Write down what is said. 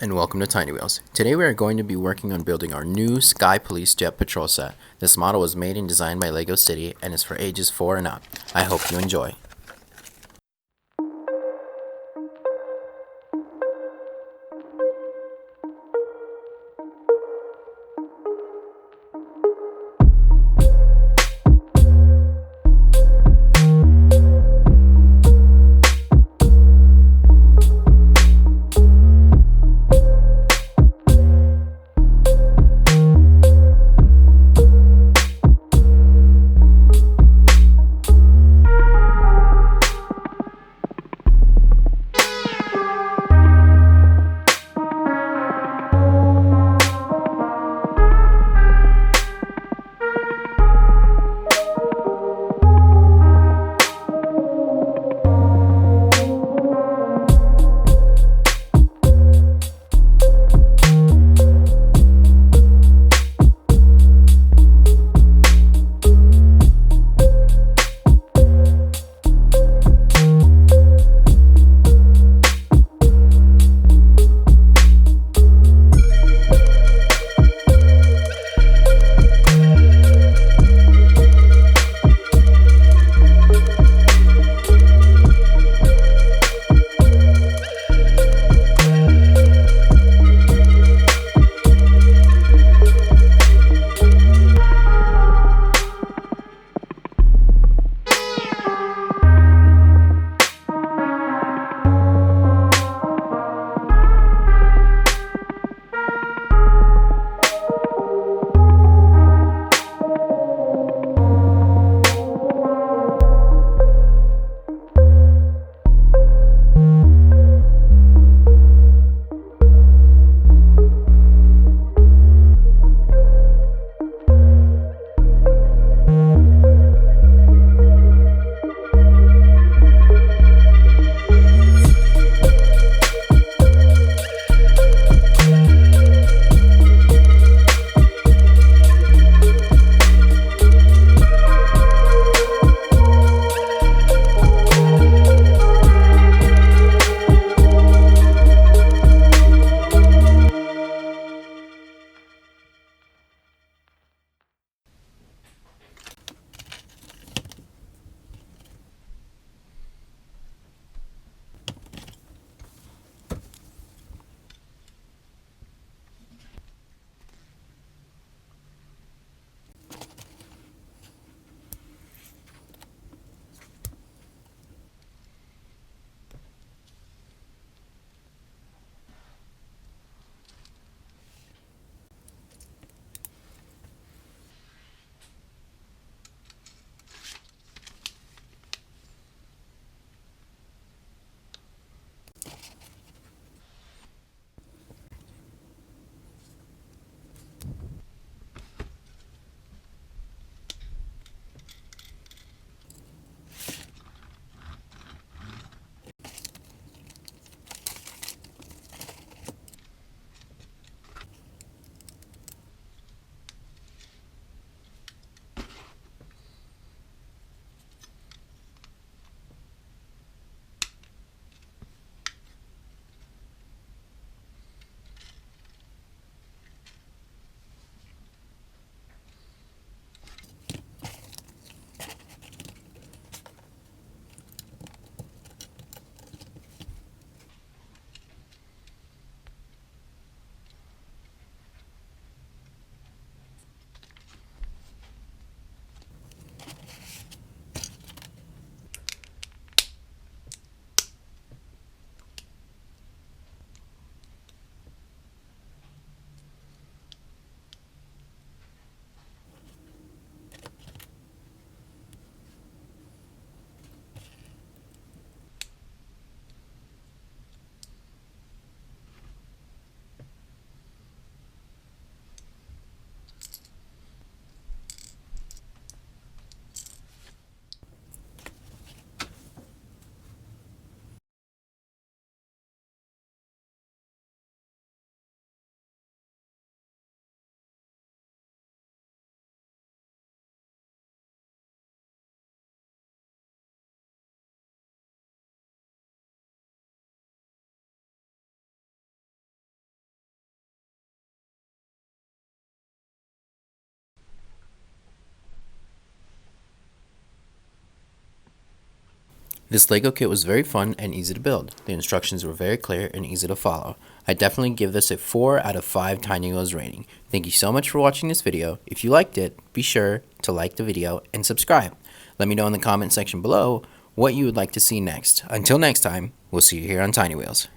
and welcome to Tiny Wheels. Today we are going to be working on building our new Sky Police Jet Patrol set. This model was made and designed by LEGO City and is for ages 4 and up. I hope you enjoy. This LEGO kit was very fun and easy to build. The instructions were very clear and easy to follow. I definitely give this a 4 out of 5 Tiny Wheels rating. Thank you so much for watching this video. If you liked it, be sure to like the video and subscribe. Let me know in the comment section below what you would like to see next. Until next time, we'll see you here on Tiny Wheels.